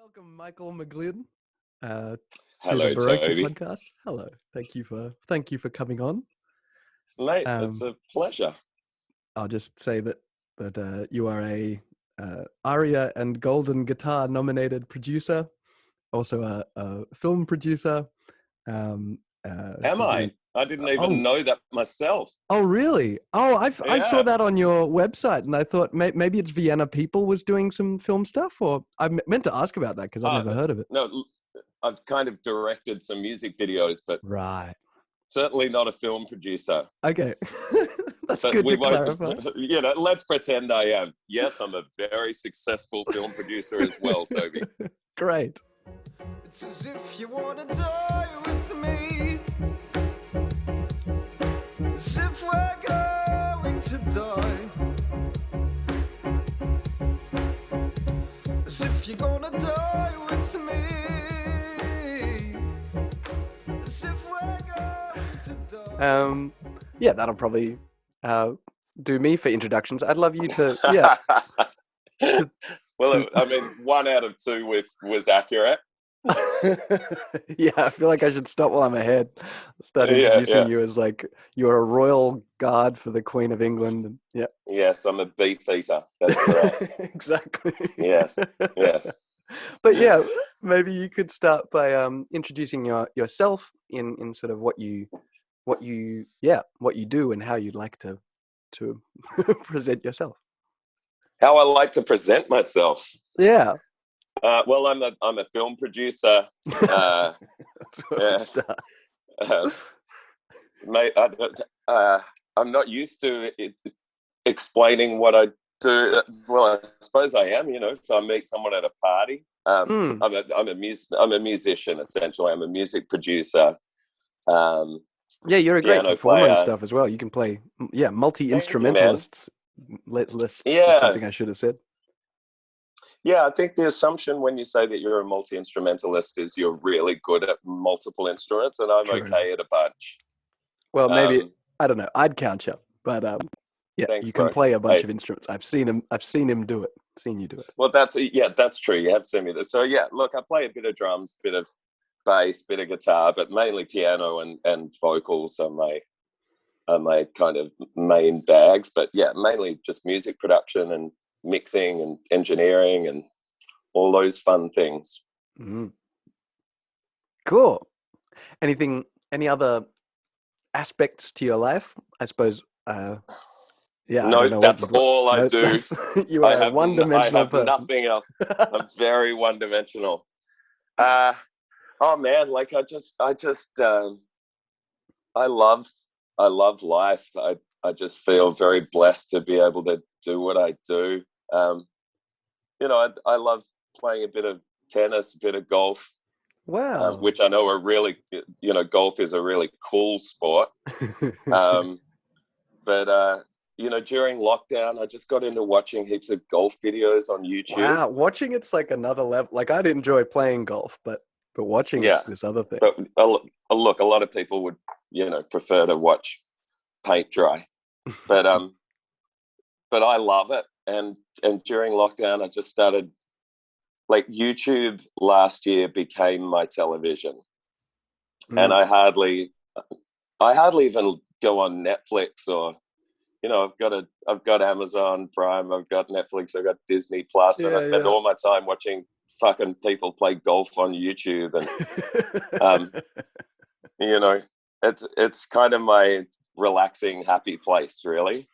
Welcome, Michael McGlynn, to the Hello, Boroky Toby. podcast. Hello, thank you for coming on. Mate, it's a pleasure. I'll just say that you are a ARIA and Golden Guitar nominated producer, also a film producer. Am I? I didn't even know that myself. Oh, really? Oh, I saw Yeah. that on your website, and I thought maybe it's Vienna People was doing some film stuff, or I meant to ask about that because I've never heard of it. No, I've kind of directed some music videos, but Right. certainly not a film producer. Okay. That's But good to clarify. Let's pretend I am. Yes, I'm a very successful film producer as well, Toby. Great. It's as if you wanna die with me, as if we're going to die, as if you're gonna die with me, as if we're going to die. Yeah, that'll probably do me for introductions. I'd love you to, Well, I mean, 1 out of 2 was accurate. Yeah, I feel like I should stop while I'm ahead. Start introducing you as like you're a royal guard for the Queen of England. And, yeah. Yes, I'm a beef eater. That's correct. Exactly. Yes. But yeah, maybe you could start by introducing yourself in sort of what you do and how you'd like to present yourself. How I like to present myself. Yeah. Well, I'm a film producer. Mate, I'm not used to explaining what I do. Well, I suppose I am. If I meet someone at a party, I'm a musician essentially. I'm a music producer. Yeah, you're a great performer and stuff as well. You can play, multi-instrumentalists. Lists. Yeah, that's something I should have said. Yeah, I think the assumption when you say that you're a multi-instrumentalist is you're really good at multiple instruments, and I'm okay at a bunch. Well, maybe I don't know. I'd count you, but thanks, you can bro. play a bunch of instruments. I've seen him do it. Seen you do it. Well, that's true. You have seen me. So yeah, look, I play a bit of drums, bit of bass, bit of guitar, but mainly piano and vocals are my kind of main bags. But yeah, mainly just music production and mixing and engineering and all those fun things. Mm-hmm. Cool. Any other aspects to your life? I suppose. No, that's all I do. You are a one-dimensional person. Nothing else. I'm very one-dimensional. Oh man, like I love life. I just feel very blessed to be able to do what I do. I love playing a bit of tennis, a bit of golf. Wow. Which I know are really, golf is a really cool sport. But during lockdown, I just got into watching heaps of golf videos on YouTube. Wow, watching it's like another level. Like I'd enjoy playing golf, but watching it's this other thing. But look, a lot of people would, prefer to watch paint dry. But I love it. And during lockdown, I just started, like, YouTube last year became my television. And I hardly even go on Netflix or, I've got Amazon Prime, I've got Netflix, I've got Disney Plus, and I spend all my time watching fucking people play golf on YouTube. And, it's kind of my relaxing, happy place, really.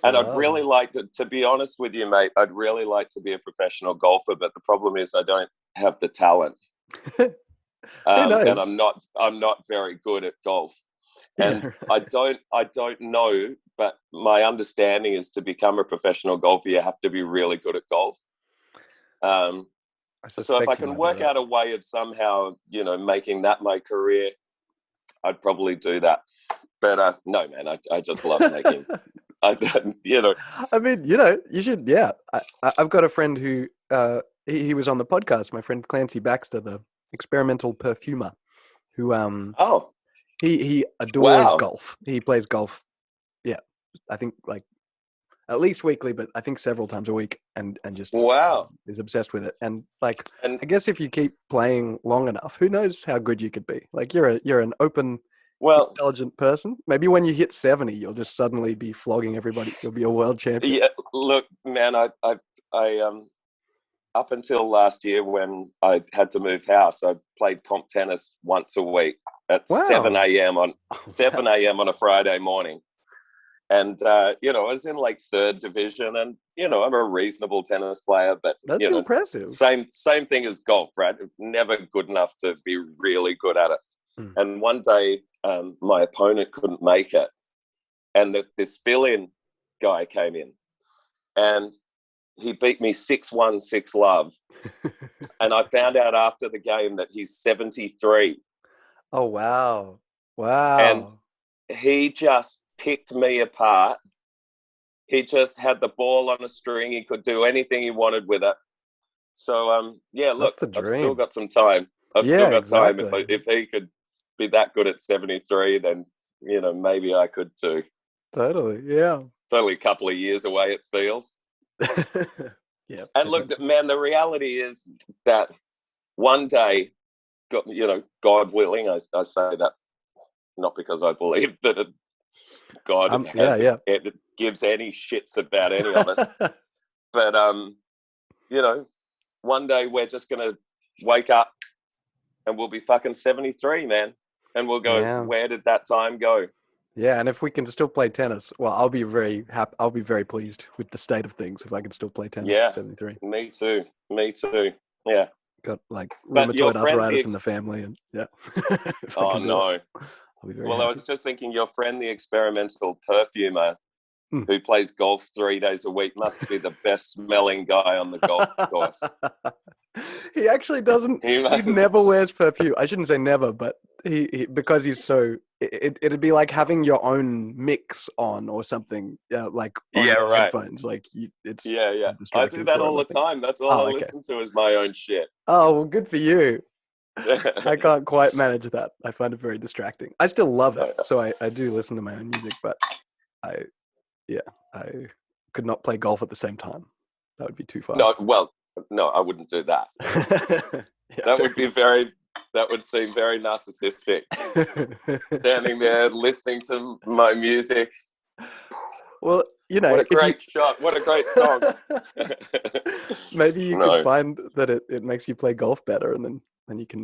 And I'd really like to be honest with you, mate, I'd really like to be a professional golfer, but the problem is I don't have the talent. And I'm not very good at golf. And I don't know, but my understanding is to become a professional golfer, you have to be really good at golf. So if I can work out a way of somehow, making that my career, I'd probably do that. But no, man, I just love making. I mean, you should. Yeah, I've got a friend who he was on the podcast. My friend Clancy Baxter, the experimental perfumer, who he adores golf. He plays golf. Yeah, I think like at least weekly, but I think several times a week, and just Wow. is obsessed with it. And like, And I guess if you keep playing long enough, who knows how good you could be? Like, you're an open, well, intelligent person. Maybe when you hit 70, you'll just suddenly be flogging everybody. You'll be a world champion. yeah, look, man, I up until last year when I had to move house, I played comp tennis once a week at Wow. 7 a.m. on 7 a.m. on a Friday morning. And, you know, I was in like 3rd division, and, you know, I'm a reasonable tennis player, but, That's you know, impressive. same thing as golf, right? Never good enough to be really good at it. Mm. And one day my opponent couldn't make it, and this fill-in guy came in, and he beat me 6-1, 6-love. And I found out after the game that he's 73. Oh, wow. Wow. And he just picked me apart. He just had the ball on a string. He could do anything he wanted with it. So, yeah, look, That's the I've still dream. got some time. I've Yeah, still got time. exactly. If he could be that good at 73, then, you know, maybe I could too. Totally. Yeah. It's only a couple of years away, it feels. Yeah. And look, man, the reality is that one day, you know, God willing, I say that not because I believe that God it gives any shits about any of us, but you know, one day we're just gonna wake up and we'll be fucking 73, man, and we'll go, where did that time go? Yeah, and if we can still play tennis, well, I'll be very happy. I'll be very pleased with the state of things if I can still play tennis at 73. Me too. Yeah. Got like But rheumatoid arthritis in the family, and yeah. Oh no. I'll be very Well, happy. I was just thinking, your friend, the experimental perfumer, who plays golf 3 days a week, must be the best smelling guy on the golf course. He actually doesn't. He never wears perfume. I shouldn't say never, but he because he's so. It'd be like having your own mix on or something, like on your headphones. Like it's I do that all the time. That's all I listen to is my own shit. Oh well, good for you. I can't quite manage that. I find it very distracting. I still love it, so I do listen to my own music, but I could not play golf at the same time. That would be too far. No, I wouldn't do that. That would seem very narcissistic. Standing there listening to my music. Well, you know, what a great shot! What a great song. Maybe you could find that it makes you play golf better, and then you can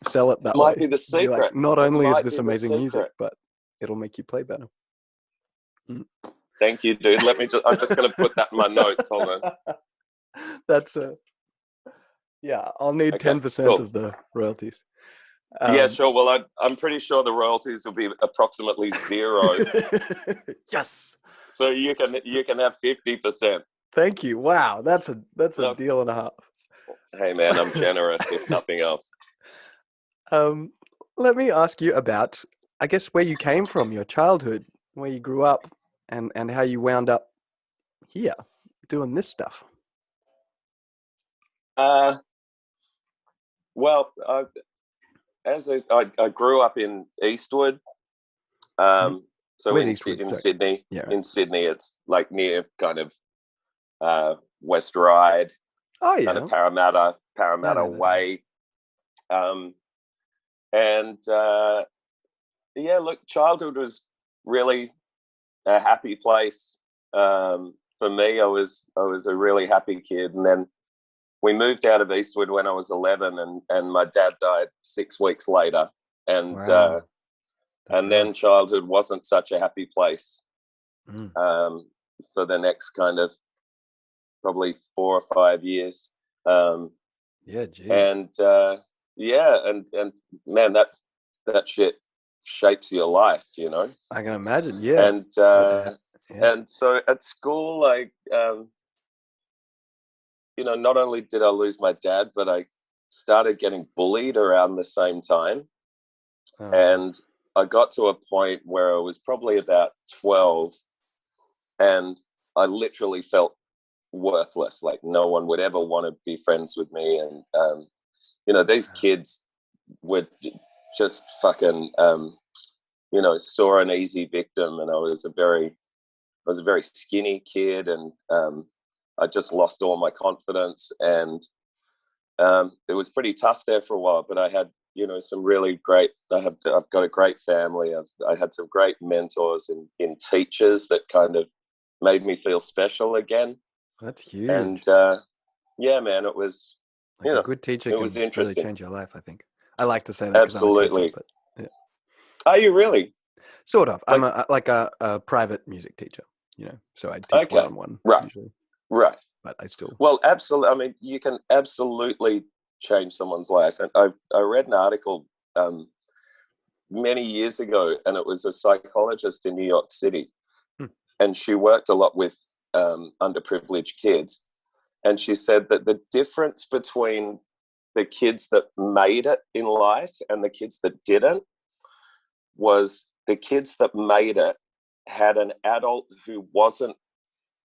sell it that way. Might be the secret. Like, not only is this amazing music, but it'll make you play better. Thank you, dude. I'm just going to put that in my notes. Hold on. That's I'll need 10% of the royalties. Yeah, sure. Well, I'm pretty sure the royalties will be approximately 0. Yes. So you can have 50%. Thank you. Wow, that's a deal and a half. Hey man, I'm generous if nothing else. Let me ask you about, I guess, where you came from, your childhood, where you grew up, and how you wound up here doing this stuff. Well, I grew up in Eastwood. So in Sydney. Yeah, right. In Sydney, it's like near kind of West Ryde. Oh yeah. Kind of Parramatta Way. Yeah, look, childhood was really a happy place. For me, I was a really happy kid, and then we moved out of Eastwood when I was 11, and my dad died 6 weeks later, and wow. And then childhood wasn't such a happy place for the next kind of probably 4 or 5 years. Yeah, geez. And and man, that shit shapes your life, you know. I can imagine, yeah. And so at school, like, you know, not only did I lose my dad, but I started getting bullied around the same time. Oh. And I got to a point where I was probably about 12, and I literally felt worthless. Like no one would ever want to be friends with me. And, you know, these kids were just fucking, you know, saw an easy victim. And I was a very was a very skinny kid, and I just lost all my confidence, and it was pretty tough there for a while. But I had, you know, some really great. I've got a great family. I had some great mentors in teachers that kind of made me feel special again. That's huge. And yeah, man, it was, like, you a know, good teacher it can was really interesting. change your life, I think. I like to say that because I'm a Absolutely. teacher, but yeah. Are you really? Sort of. Like, I'm a private music teacher, you know, so I teach okay, one-on-one right, usually, right. but I still. Well, absolutely. I mean, you can absolutely change someone's life. And I read an article many years ago, and it was a psychologist in New York City, and she worked a lot with underprivileged kids. And she said that the difference between the kids that made it in life and the kids that didn't was the kids that made it had an adult who wasn't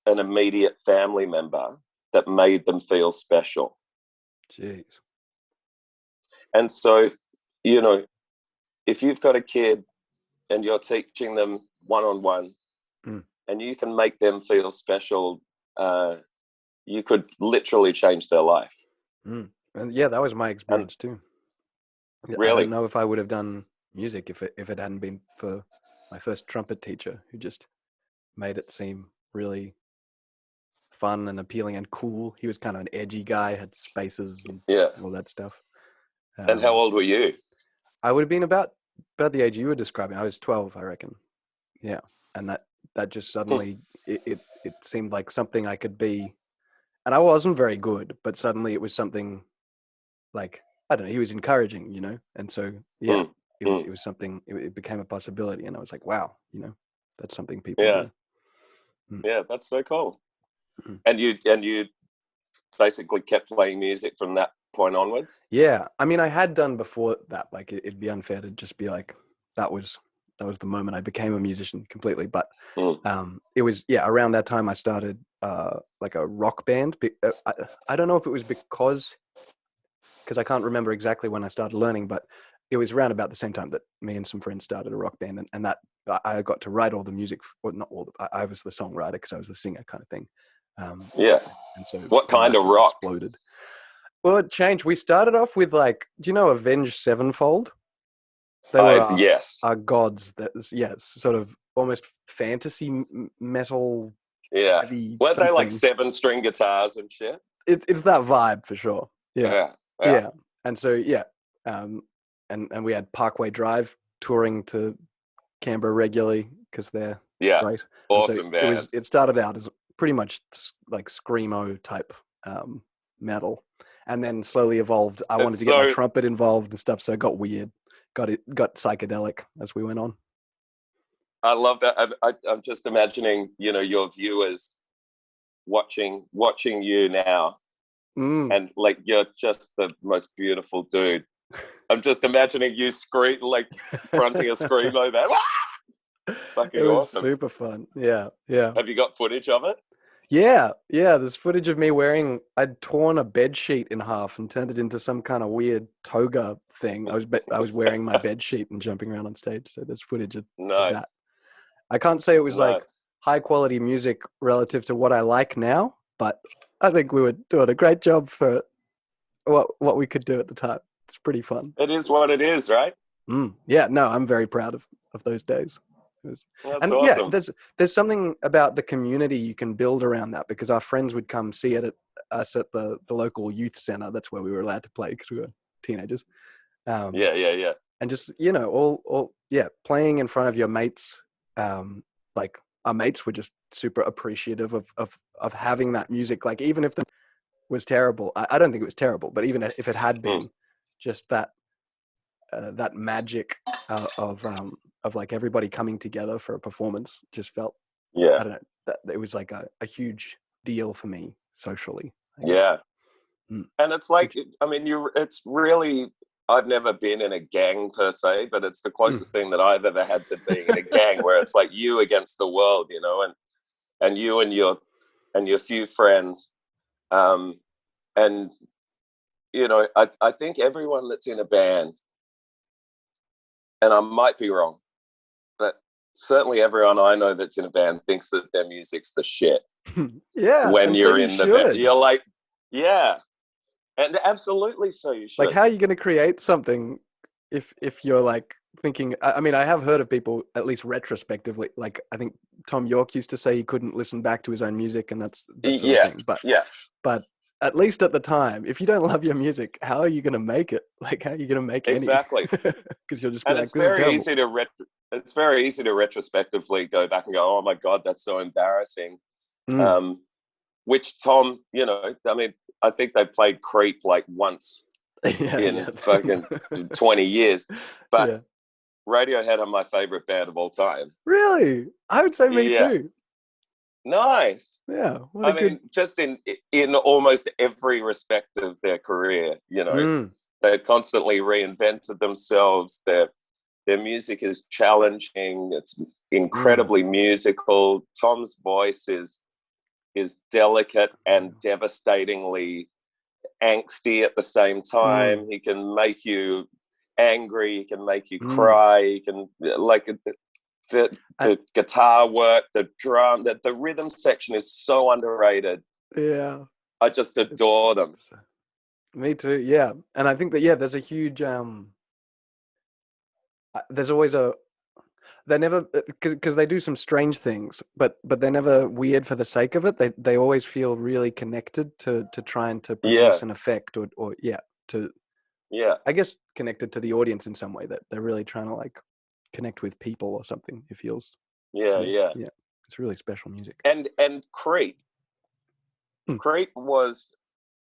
an immediate family member that made them feel special. Jeez. And so, you know, if you've got a kid and you're teaching them one-on-one and you can make them feel special, you could literally change their life. And yeah, that was my experience too. Really? I don't know if I would have done music if it hadn't been for my first trumpet teacher, who just made it seem really fun and appealing and cool. He was kind of an edgy guy, had spaces and all that stuff. And how old were you? I would have been about the age you were describing. I was 12, I reckon. Yeah, and that just suddenly it seemed like something I could be, and I wasn't very good, but suddenly it was something like, I don't know. He was encouraging, you know, and so yeah, it was something. It became a possibility, and I was like, wow, you know, that's something people do. Yeah, that's so cool. And you basically kept playing music from that point onwards? Yeah, I mean, I had done before that. Like, it'd be unfair to just be like, that was the moment I became a musician completely. But it was around that time I started like a rock band. I don't know if it was because I can't remember exactly when I started learning, but it was around about the same time that me and some friends started a rock band, and that I got to write all the music, or not all. I was the songwriter because I was the singer, kind of thing. And so what kind of rock? Exploded. Well, it changed. We started off with, like, do you know Avenged Sevenfold? They were our gods. It's sort of almost fantasy metal. Yeah. Weren't they like 7-string guitars and shit? It's that vibe for sure. Yeah. And so and we had Parkway Drive touring to Canberra regularly because they're great. Awesome, man. It started out as pretty much like screamo type metal, and then slowly evolved. I wanted to get my trumpet involved and stuff, so it got weird, got psychedelic as we went on. I love that. I'm just imagining, you know, your viewers watching you now, and like, you're just the most beautiful dude. I'm just imagining you fronting a screamo band. Fucking it was awesome. Super fun. Yeah. Have you got footage of it? Yeah. There's footage of me I'd torn a bed sheet in half and turned it into some kind of weird toga thing. I was wearing my bed sheet and jumping around on stage. So there's footage of that. I can't say it was like high quality music relative to what I like now, but I think we were doing a great job for what we could do at the time. It's pretty fun. It is what it is, right? Yeah, no, I'm very proud of those days. That's awesome. Yeah, there's something about the community you can build around that, because our friends would come see it at us at the local youth center. That's where we were allowed to play because we were teenagers. Yeah. And just, you know, all playing in front of your mates. Like, our mates were just super appreciative of having that music. Like, even if it was terrible, I don't think it was terrible, but even if it had been, just that magic of like everybody coming together for a performance just felt, I don't know, that it was like a huge deal for me socially. And it's like, I mean, it's really, I've never been in a gang per se, but it's the closest thing that I've ever had to being in a gang, where it's like you against the world, you know, and you and your few friends. And, you know, I think everyone that's in a band, and I might be wrong, but certainly everyone I know that's in a band thinks that their music's the shit. Yeah, When and you're so you in the band, should. you're like, yeah, and absolutely, so you should. Like, how are you going to create something if you're like thinking? I mean, I have heard of people, at least retrospectively. Like, I think Tom York used to say he couldn't listen back to his own music, and that's sort of Yeah, thing. But yeah, but at least at the time, if you don't love your music, how are you going to make it? Like, how are you going to make exactly. any? Because you'll just be And like, it's this is very terrible. easy to it's very easy to retrospectively go back and go, oh my God, that's so embarrassing. Which Tom, you know, I mean, I think they played Creep like once in fucking 20 years. But yeah. Radiohead are my favorite band of all time. Really? I would say me too. Nice. Yeah. What I a good... mean, just in almost every respect of their career, you know, they've constantly reinvented themselves. Their music is challenging. It's incredibly musical. Tom's voice is delicate and devastatingly angsty at the same time. He can make you angry. He can make you cry. He can, like, the guitar work, the drum, the rhythm section is so underrated. Yeah. I just adore them. Me too. Yeah. And I think that, yeah, there's a huge, there's always they never, because they do some strange things, but they're never weird for the sake of it. They always feel really connected to trying to produce an effect or I guess connected to the audience in some way, that they're really trying to like connect with people or something. It feels. Yeah. It's really special music. And Creep was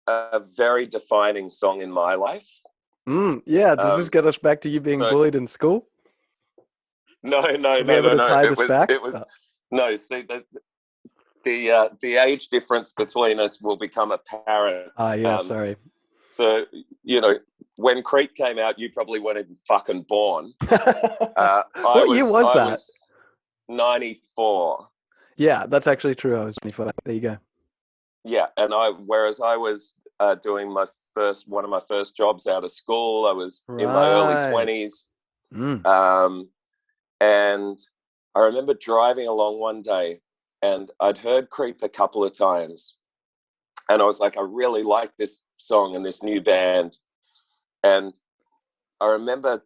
a very defining song in my life. Yeah. Does this get us back to you being bullied in school? No. Tie this back? It was no. See, the age difference between us will become apparent. Sorry. So, you know, when Creep came out, you probably weren't even fucking born. What year was that? I was 94. Yeah, that's actually true. I was 24. There you go. Yeah, and whereas I was doing one of my first jobs out of school. I was in my early 20s. And I remember driving along one day, and I'd heard Creep a couple of times, and I was like, I really like this song and this new band. And I remember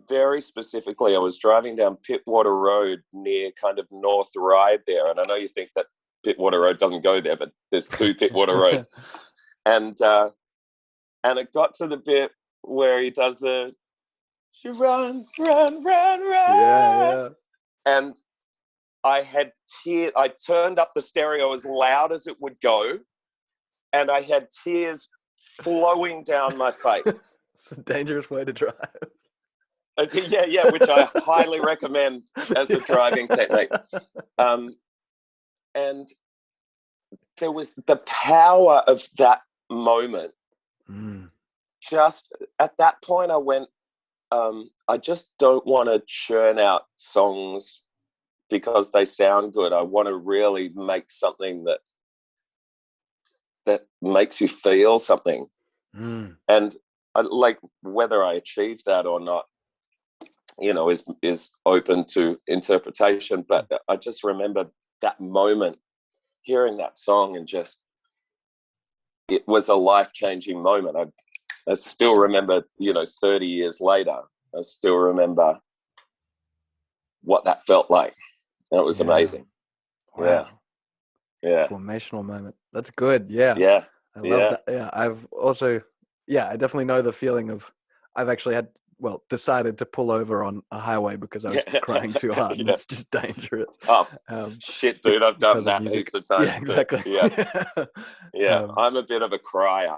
very specifically, I was driving down Pittwater Road near kind of North Ryde there, and I know you think that Pittwater Road doesn't go there, but there's two Pittwater Roads. And it got to the bit where he does the run. Yeah. And I had tears. I turned up the stereo as loud as it would go, and I had tears flowing down my face. It's a dangerous way to drive. Yeah, which I highly recommend as a driving technique. And there was the power of that moment. Just at that point, I went, I just don't want to churn out songs because they sound good. I want to really make something that makes you feel something. And like, whether I achieve that or not, you know, is open to interpretation. But I just remember that moment, hearing that song, and just, it was a life-changing moment. I still remember, you know, 30 years later, I still remember what that felt like. That was amazing. Wow. Yeah. Formational moment. That's good. Yeah. I love that. Yeah. I've also, I definitely know the feeling of, I've actually decided to pull over on a highway because I was crying too hard, and it's just dangerous. Oh, shit, dude, I've done that heaps of times. Yeah, exactly. Yeah. I'm a bit of a crier.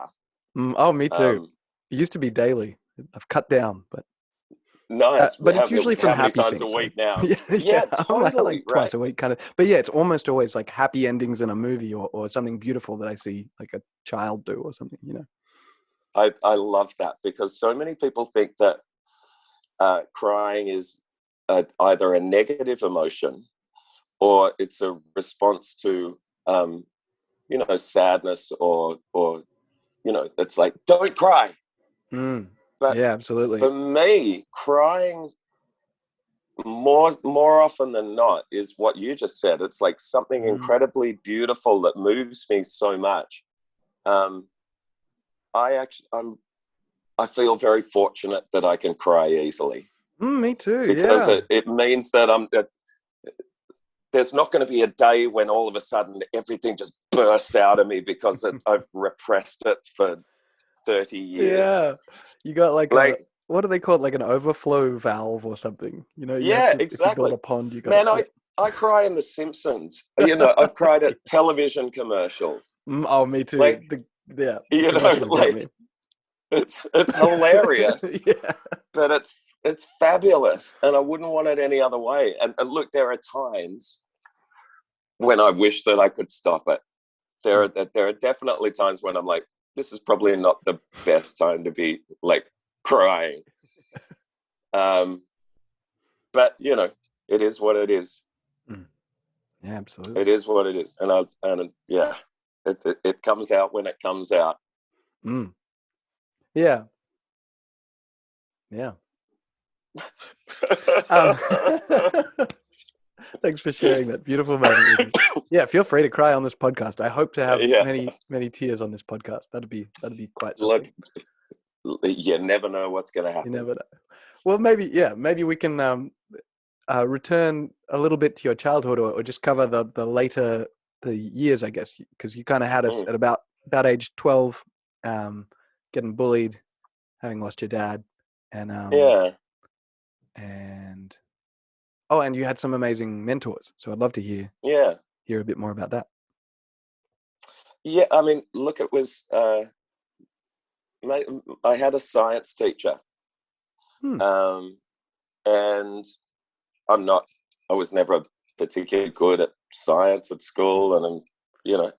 Oh, me too. It used to be daily. I've cut down, but nice. But it's usually from happy times things, a week now. Yeah, totally. like twice a week, kind of. But yeah, it's almost always like happy endings in a movie or something beautiful that I see like a child do or something. You know. I love that, because so many people think that crying is either a negative emotion or it's a response to you know, sadness or you know, it's like, don't cry. But yeah, absolutely. for me, crying more often than not is what you just said. It's like something incredibly beautiful that moves me so much. I feel very fortunate that I can cry easily. Me too. Because yeah. it means that there's not going to be a day when all of a sudden everything just bursts out of me because I've repressed it for 30 years. Yeah. You got like what do they call it? Like an overflow valve or something. You know, you yeah, have to, exactly. if you build a pond, you got Man, I cry in The Simpsons. You know, I've cried at television commercials. Oh, me too. Like, the you know, commercials got like me. it's hilarious. Yeah. But it's fabulous, and I wouldn't want it any other way. And look, there are times when I wish that I could stop it. There are definitely times when I'm like, this is probably not the best time to be like crying. But you know, it is what it is. Yeah, absolutely. It is what it is, and yeah, it comes out when it comes out. Yeah. Yeah. Thanks for sharing that beautiful moment with me. Yeah, feel free to cry on this podcast. I hope to have many tears on this podcast. That'd be quite something. Look, you never know what's going to happen. You never know. Well, maybe we can return a little bit to your childhood, or just cover the years, I guess, because you kind of had us at about age 12, getting bullied, having lost your dad, and and you had some amazing mentors. So I'd love to hear a bit more about that. Yeah, I mean, look, it was I had a science teacher, and I was never particularly good at science at school, and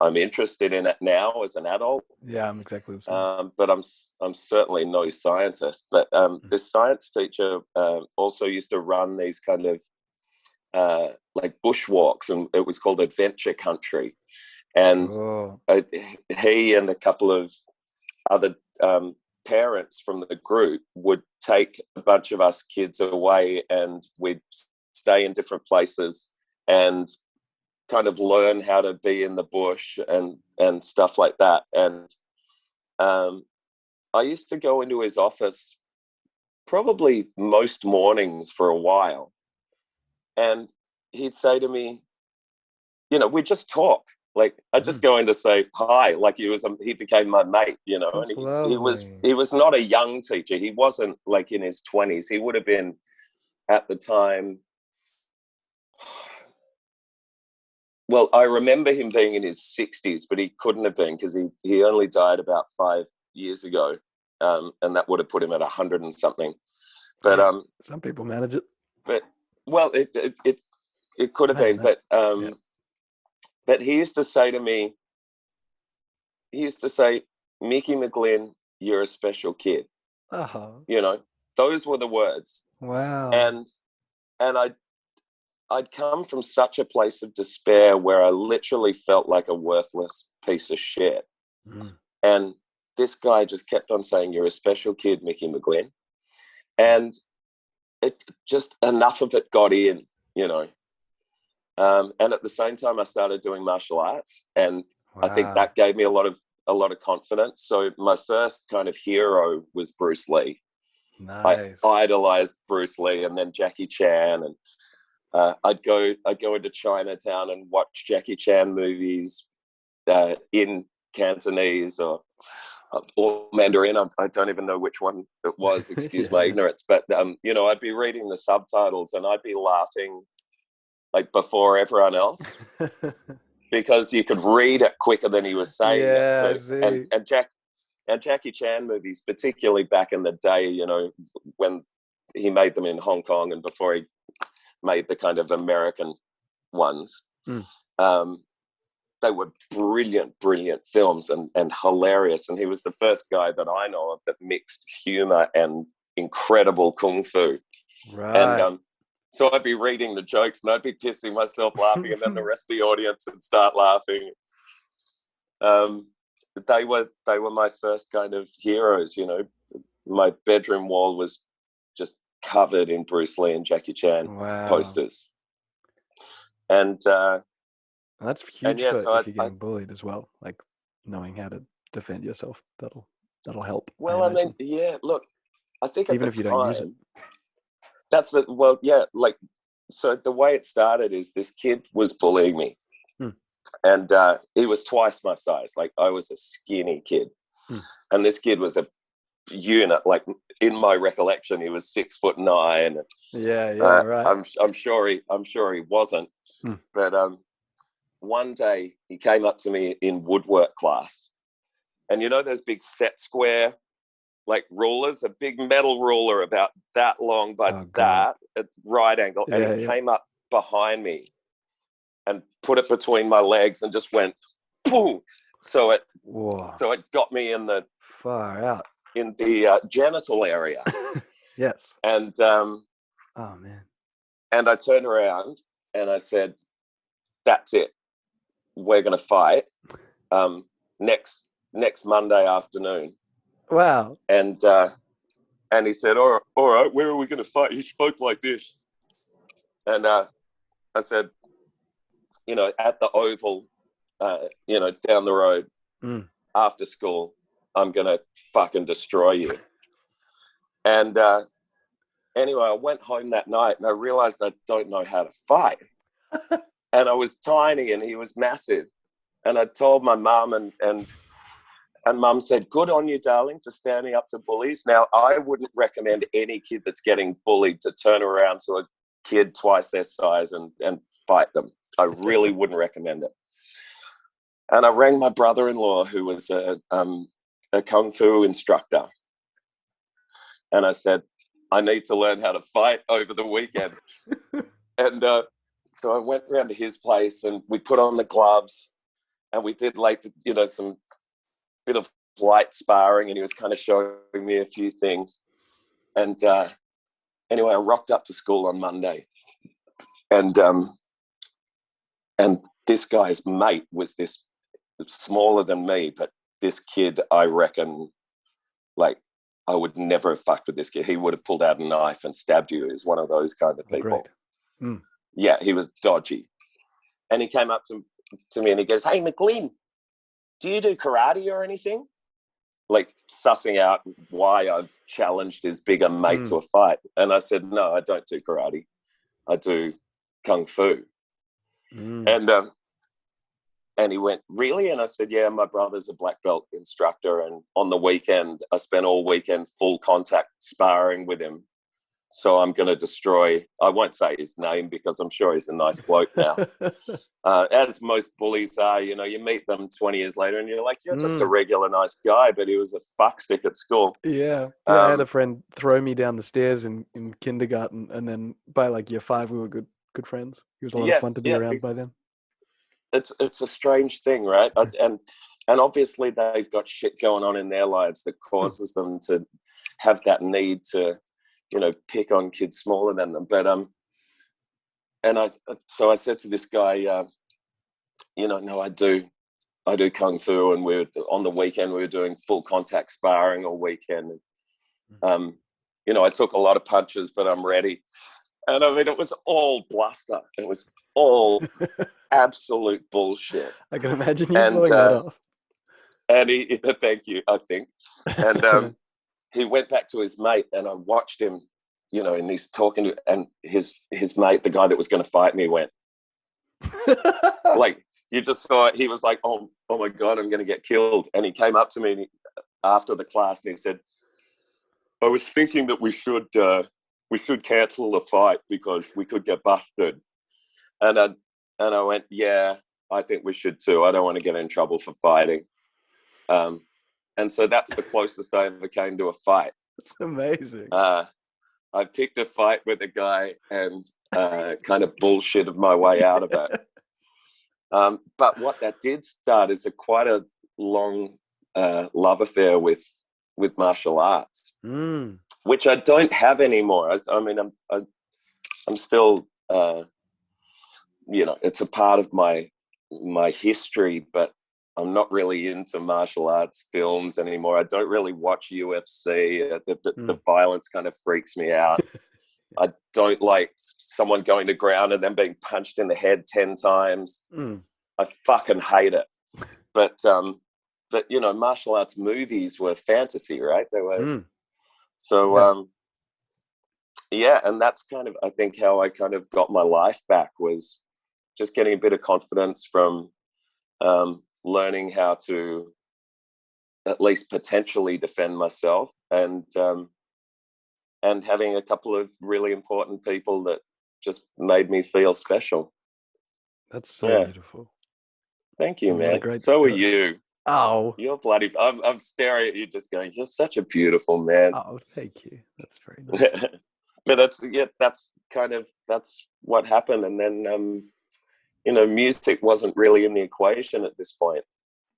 I'm interested in it now as an adult. Yeah, I'm exactly the same. But I'm certainly no scientist. But this science teacher also used to run these kind of like bushwalks, and it was called Adventure Country. And he and a couple of other parents from the group would take a bunch of us kids away, and we'd stay in different places and kind of learn how to be in the bush and stuff like that. And I used to go into his office probably most mornings for a while, and he'd say to me, we just talk. Like, I'd just go in to say hi, like he became my mate, and he was not a young teacher. He wasn't like in his 20s. He would have been at the time. Well, I remember him being in his 60s, but he couldn't have been, because he only died about 5 years ago, and that would have put him at 100 and something. But some people manage it. But well, it could have been. But he used to say to me, "Mickey McGlynn, you're a special kid." Those were the words. Wow. And I'd come from such a place of despair where I literally felt like a worthless piece of shit. And this guy just kept on saying, "You're a special kid, Mickey McGlynn." And it just, enough of it got in, and at the same time I started doing martial arts, and I think that gave me a lot of confidence. So my first kind of hero was Bruce Lee. Nice. I idolized Bruce Lee, and then Jackie Chan, and I'd go into Chinatown and watch Jackie Chan movies in Cantonese or Mandarin. I don't even know which one it was. Excuse my ignorance. But I'd be reading the subtitles, and I'd be laughing like before everyone else, because you could read it quicker than he was saying it. So, and Jackie Chan movies, particularly back in the day, when he made them in Hong Kong and before he made the kind of American ones, they were brilliant films and hilarious. And he was the first guy that I know of that mixed humor and incredible kung fu. Right. And so I'd be reading the jokes, and I'd be pissing myself laughing, and then the rest of the audience would start laughing. They were my first kind of heroes. My bedroom wall was just covered in Bruce Lee and Jackie Chan Wow. posters. And That's huge yeah, for so if you're getting bullied as well. Like knowing how to defend yourself. That'll help. well, I mean, yeah, look, I think even at if the you don't use it. time, that's the, well, yeah, like, so the way it started is this kid was bullying me. And he was twice my size. Like, I was a skinny kid. And this kid was a unit. Like, in my recollection, he was 6'9". Yeah, right. I'm sure he wasn't. But one day he came up to me in woodwork class, and you know those big set square like rulers, a big metal ruler about that long by that at right angle, and he came up behind me and put it between my legs and just went boom. So it got me in the far out in the genital area. Yes. And oh man. And I turned around and I said, "That's it. We're gonna fight next Monday afternoon." Wow. And he said, all right, where are we gonna fight? He spoke like this. And I said, you know, at the Oval, you know, down the road, after school, I'm going to fucking destroy you. And anyway, I went home that night and I realized I don't know how to fight. And I was tiny and he was massive. And I told my mum, and mum said, "Good on you, darling, for standing up to bullies." Now, I wouldn't recommend any kid that's getting bullied to turn around to a kid twice their size and fight them. I really wouldn't recommend it. And I rang my brother-in-law, who was a kung fu instructor. And I said, "I need to learn how to fight over the weekend." And so I went around to his place and we put on the gloves and we did like, you know, some bit of light sparring, and he was kind of showing me a few things. And anyway, I rocked up to school on Monday, and this guy's mate was this smaller than me, but this kid, I reckon, like, I would never have fucked with this kid. He would have pulled out a knife and stabbed you. He's one of those kind of people. Yeah, he was dodgy. And he came up to me and he goes, "Hey, McGlynn, do you do karate or anything?" Like, sussing out why I've challenged his bigger mate to a fight. And I said, "No, I don't do karate. I do kung fu." And he went, "Really?" And I said, "Yeah, my brother's a black belt instructor. And on the weekend, I spent all weekend full contact sparring with him. So I'm going to destroy," I won't say his name because I'm sure he's a nice bloke now. As most bullies are, you know, you meet them 20 years later and you're like, "You're just a regular nice guy," but he was a fuckstick at school. Yeah. I had a friend throw me down the stairs in kindergarten, and then by like year 5, we were good friends. He was a lot of fun to be around by then. It's a strange thing, right? And obviously they've got shit going on in their lives that causes them to have that need to, you know, pick on kids smaller than them. But so I said to this guy, you know, "No, I do kung fu, and on the weekend we were doing full contact sparring all weekend. You know, I took a lot of punches, but I'm ready." And I mean, it was all bluster. It was all absolute bullshit. I can imagine you pulling that off. And he, thank you, I think. And he went back to his mate, and I watched him, you know, and he's talking to, and his mate, the guy that was going to fight me, went, like, you just saw it. He was like, oh my God, I'm going to get killed. And he came up to me after the class and he said, "I was thinking that we should cancel the fight because we could get busted." And I went, "Yeah, I think we should too. I don't want to get in trouble for fighting." And so that's the closest I ever came to a fight. That's amazing. I picked a fight with a guy and kind of bullshitted my way out of it. But what that did start is quite a long love affair with martial arts, which I don't have anymore. I mean, I'm still, you know, it's a part of my history, but I'm not really into martial arts films anymore. I don't really watch UFC. The violence kind of freaks me out. I don't like someone going to ground and then being punched in the head 10 times. I fucking hate it. But you know, martial arts movies were fantasy, right? They were. So yeah, and that's kind of, I think, how I kind of got my life back, was just getting a bit of confidence from learning how to at least potentially defend myself, and having a couple of really important people that just made me feel special. That's so beautiful. Thank you, man. So story. are you. Oh, you're bloody. I'm staring at you, just going, you're such a beautiful man. Oh, thank you. That's very nice. But that's what happened. And then you know, music wasn't really in the equation at this point.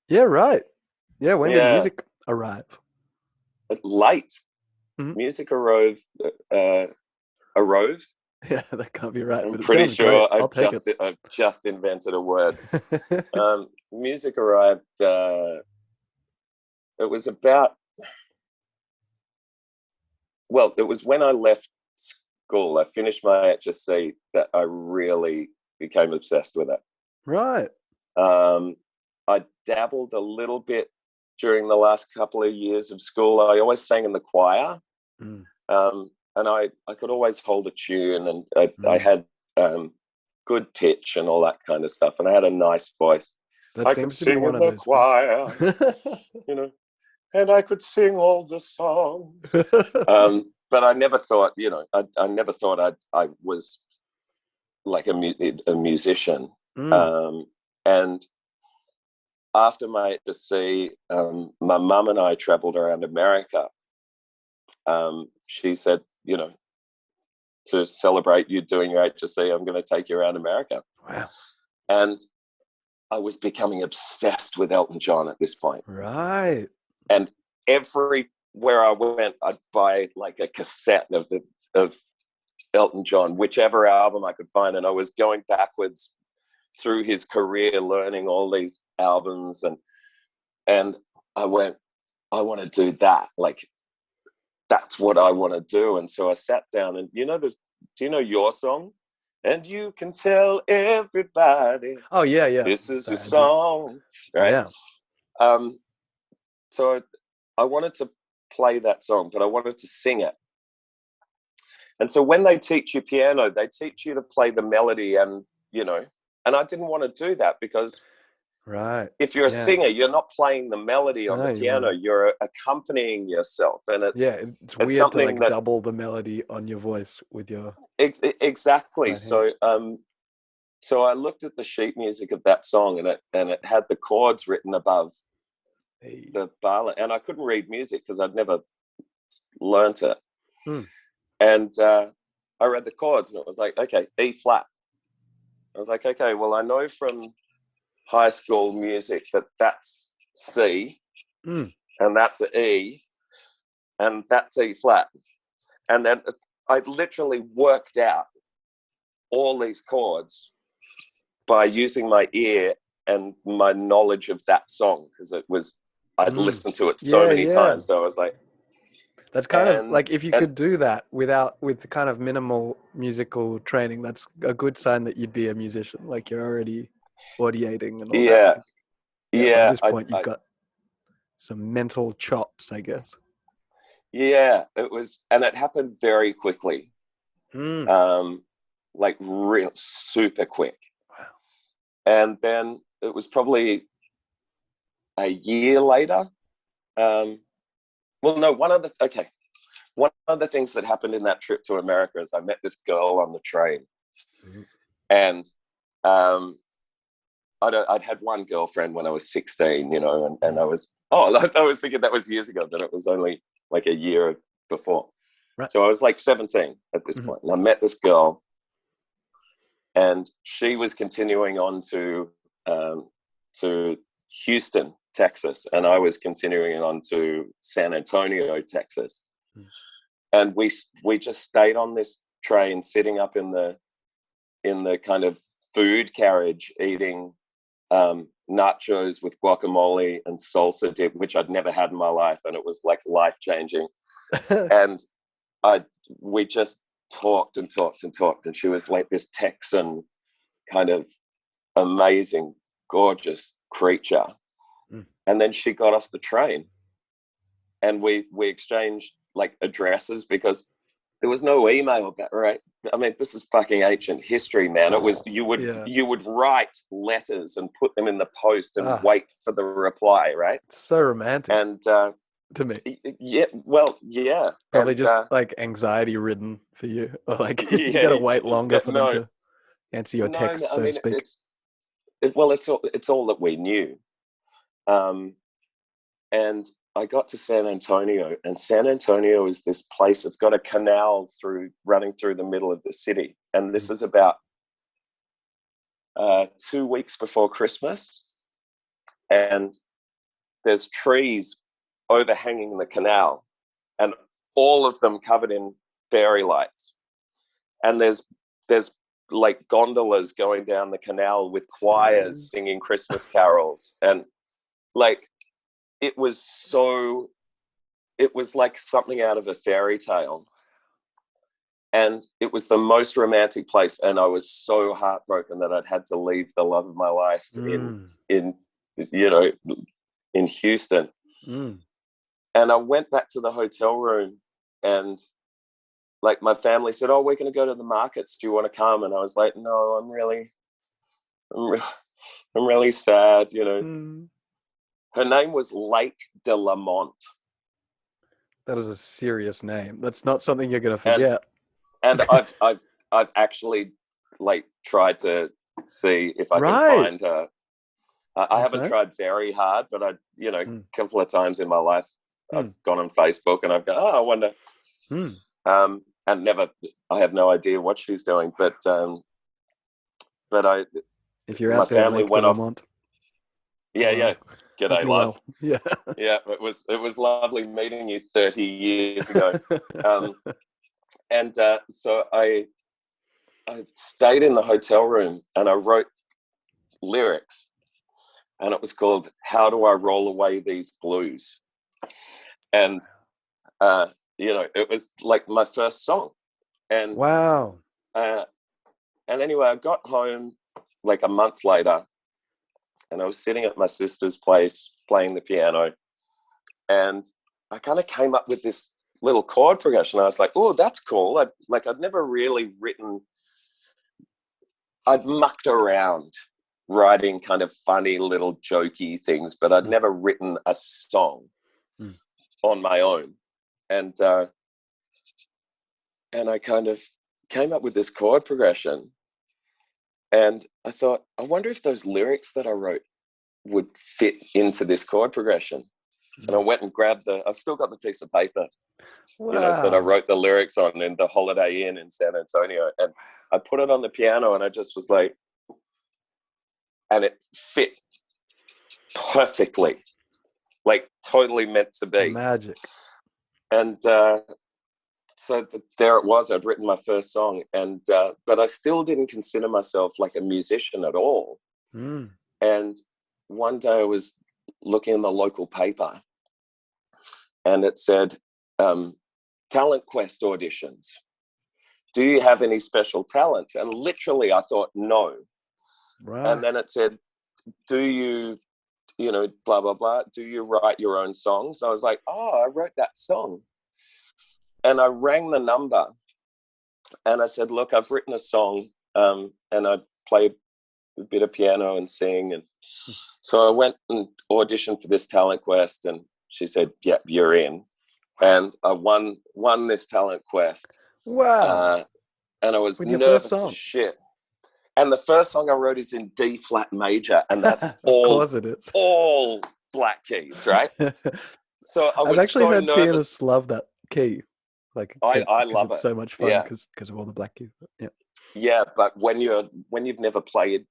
Yeah, right. Yeah, when did music arrive? Late. Music arose. Yeah, that can't be right. I'm but pretty sure I've just invented a word. Music arrived. It was about. Well, it was when I left school. I finished my HSC that I really became obsessed with it. Right. I dabbled a little bit during the last couple of years of school. I always sang in the choir, and I could always hold a tune, and I had good pitch and all that kind of stuff, and I had a nice voice. I could sing in the choir, you know, and I could sing all the songs. But I never thought, you know, I never thought I was like a musician. And after my HSC, my mum and I traveled around America. She said, you know, to celebrate you doing your HSC, I'm going to take you around America. Wow. And I was becoming obsessed with Elton John at this point. Right. And everywhere I went, I'd buy like a cassette of Elton John, whichever album I could find. And I was going backwards through his career, learning all these albums. And I went, I want to do that. Like, that's what I want to do. And so I sat down, and do you know your song? And you can tell everybody. Oh yeah. This is your song, right? Yeah. So I wanted to play that song, but I wanted to sing it. And so when they teach you piano, they teach you to play the melody, and and I didn't want to do that, because if you're a singer, you're not playing the melody on the piano, you're accompanying yourself. And it's weird something to double the melody on your voice with your exactly. So so I looked at the sheet music of that song, and it had the chords written above the bar, and I couldn't read music because I'd never learnt it. And I read the chords, and it was like, okay, E flat. I was like, okay, well, I know from high school music that's C, and that's an E, and that's E flat. And then I literally worked out all these chords by using my ear and my knowledge of that song, because I'd listened to it so many times. So I was like, that's kind of like, if you could do that with kind of minimal musical training, that's a good sign that you'd be a musician. Like, you're already audiating and all that. By this point, you've got some mental chops, I guess. Yeah, it was, and it happened very quickly. Like real super quick. Wow. And then it was probably a year later. Well, no, one of the things that happened in that trip to America is I met this girl on the train. And I'd had one girlfriend when I was 16, and I was thinking that was years ago, but it was only like a year before. Right. So I was like 17 at this point, and I met this girl, and she was continuing on to Houston, Texas, and I was continuing on to San Antonio, Texas. And we just stayed on this train, sitting up in the kind of food carriage, eating nachos with guacamole and salsa dip, which I'd never had in my life, and it was like life-changing. And we just talked and talked and talked, and she was like this Texan kind of amazing, gorgeous creature. And then she got off the train, and we exchanged like addresses, because there was no email back, right? I mean, this is fucking ancient history, man. It was, you would write letters and put them in the post and wait for the reply, right? So romantic. And to me, yeah, well, yeah, probably and, just like anxiety ridden for you, or like you yeah, gotta wait longer for them to answer your text, I so mean, to speak. It's all that we knew. And I got to San Antonio, and San Antonio is this place. It's got a canal running through the middle of the city. And this is about 2 weeks before Christmas. And there's trees overhanging the canal, and all of them covered in fairy lights. And there's like gondolas going down the canal with choirs singing Christmas carols. And like, it was like something out of a fairy tale. And it was the most romantic place. And I was so heartbroken that I'd had to leave the love of my life in Houston. And I went back to the hotel room, and like my family said, "Oh, we're going to go to the markets. Do you want to come?" And I was like, "No, I'm really sad." You know, her name was Lake de Lamont. That is a serious name. That's not something you're going to forget. And I've actually like tried to see if I can find her. I haven't tried very hard, but a couple of times in my life, I've gone on Facebook and I've gone, I wonder. And I have no idea what she's doing, but if you're out there, family went off. Yeah. G'day, love. Well. Yeah. Yeah, it was lovely meeting you 30 years ago. And so I stayed in the hotel room and I wrote lyrics, and it was called "How Do I Roll Away These Blues?" And it was like my first song. And wow. And anyway, I got home like a month later, and I was sitting at my sister's place playing the piano, and I kind of came up with this little chord progression. I was like, "Oh, that's cool." I'd never really written. I'd mucked around writing kind of funny little jokey things, but I'd never written a song on my own. And I kind of came up with this chord progression, and I thought, I wonder if those lyrics that I wrote would fit into this chord progression. And I went and grabbed I've still got the piece of paper, that I wrote the lyrics on in the Holiday Inn in San Antonio. And I put it on the piano, and I just was like, and it fit perfectly, like totally meant to be. Magic. And so there it was. I'd written my first song, and but I still didn't consider myself like a musician at all. And one day I was looking in the local paper, and it said, talent quest auditions. Do you have any special talents? And literally I thought, no. Right. And then it said, do you, blah, blah, blah. Do you write your own songs? I was like, I wrote that song. And I rang the number, and I said, look, I've written a song, and I played a bit of piano and sing. And so I went and auditioned for this talent quest, and she said, yep, you're in. And I won this talent quest. Wow. And I was nervous as shit. And the first song I wrote is in D flat major, and that's all black keys, right? So I was I've actually heard nervous. Pianists love that key. Like I love it. So much fun because of all the black keys. Yeah, but when you've never played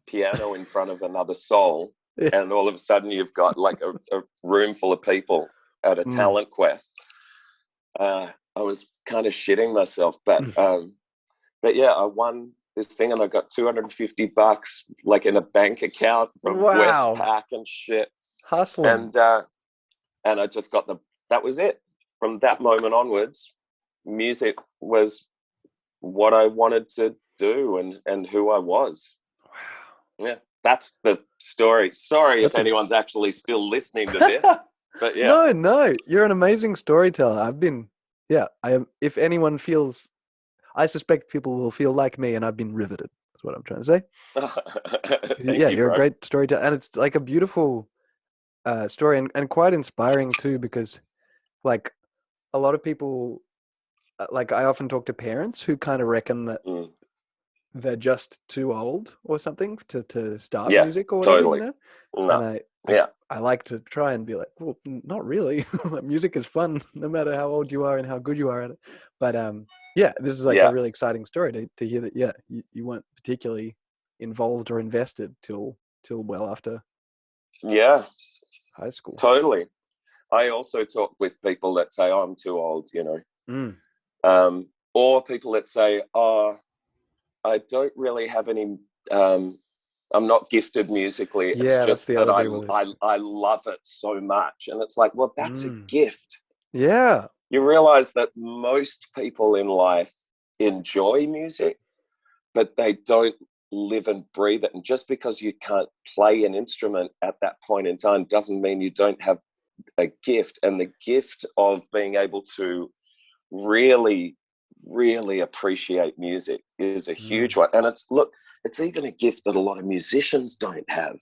piano in front of another soul, and all of a sudden you've got like a room full of people at a talent quest, I was kind of shitting myself. But yeah, I won this thing, and I got $250 like in a bank account from Wow. Westpac and shit. Hustling. And I just got that was it. From that moment onwards, music was what I wanted to do and who I was. Wow. Yeah, that's the story. Sorry That's if anyone's actually still listening to this, but yeah. No, you're an amazing storyteller. If anyone feels, I suspect people will feel like me, and I've been riveted. That's what I'm trying to say. Thank you, you're bro. a great storyteller, and it's like a beautiful story and quite inspiring too, because like a lot of people, like I often talk to parents who kind of reckon that they're just too old or something to start music or whatever, totally. you know? No. And I like to try and be like, well, not really. Music is fun, no matter how old you are and how good you are at it. But this is like a really exciting story to hear that. Yeah, you weren't particularly involved or invested till well after. Yeah, high school. Totally. I also talk with people that say, oh, I'm too old, you know, or people that say, oh, I don't really have any. I'm not gifted musically. Yeah, it's just that's the that other deal with it. I love it so much, and it's like, well, that's a gift. Yeah. You realize that most people in life enjoy music, but they don't live and breathe it. And just because you can't play an instrument at that point in time doesn't mean you don't have a gift. And the gift of being able to really, really appreciate music is a huge one. And it's even a gift that a lot of musicians don't have.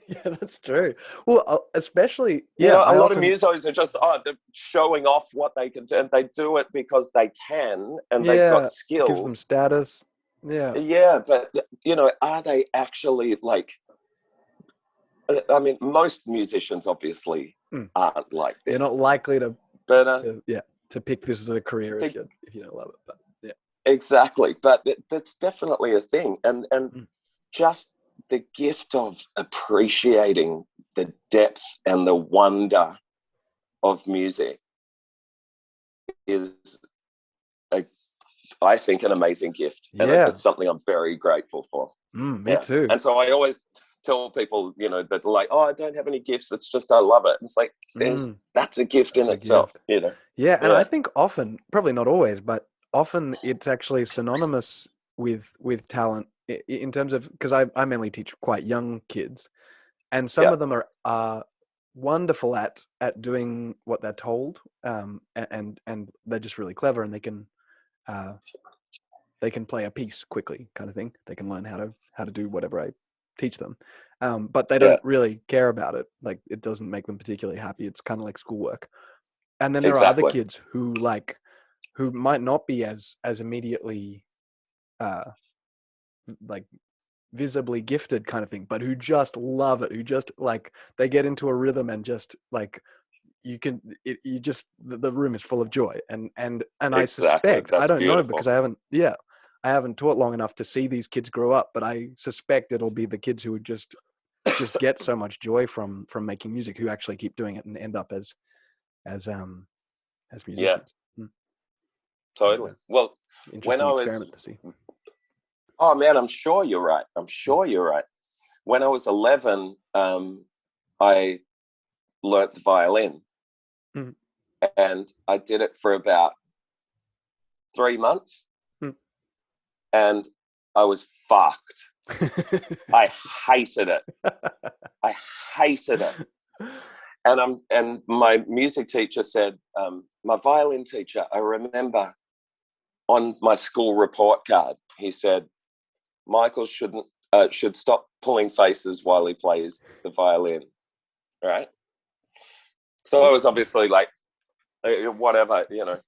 Yeah, that's true. Well, especially, you know, a lot of musos are just they're showing off what they can do, and they do it because they can, and they've got skills. Gives them status. Yeah, but you know, are they actually like? I mean, most musicians obviously aren't like this. You're not likely to, to pick this as a career if you don't love it. But yeah, exactly. But that's definitely a thing, and just the gift of appreciating the depth and the wonder of music is I think an amazing gift, and it's something I'm very grateful for. Me too. And so I always tell people, you know, that like, oh, I don't have any gifts. It's just I love it. And it's like that's a gift in itself, you know. Yeah, and I think often, probably not always, but often it's actually synonymous with talent in terms of, because I mainly teach quite young kids, and some of them are wonderful at doing what they're told, and they're just really clever, and they can play a piece quickly, kind of thing. They can learn how to do whatever I teach them, but they don't really care about it. Like, it doesn't make them particularly happy. It's kind of like schoolwork. And then there are other kids who might not be as immediately like visibly gifted, kind of thing, but who just love it, who just like, they get into a rhythm and just like, the room is full of joy. And I suspect, I don't know, because I haven't taught long enough to see these kids grow up, but I suspect it'll be the kids who would just get so much joy from making music, who actually keep doing it and end up as musicians. Totally. Well, when I was, to see. Oh man, I'm sure you're right. When I was 11, I learnt the violin, and I did it for about 3 months, and I was fucked. I hated it. And my music teacher said, my violin teacher, I remember on my school report card, he said, Michael should stop pulling faces while he plays the violin, right? So I was obviously like, whatever, you know.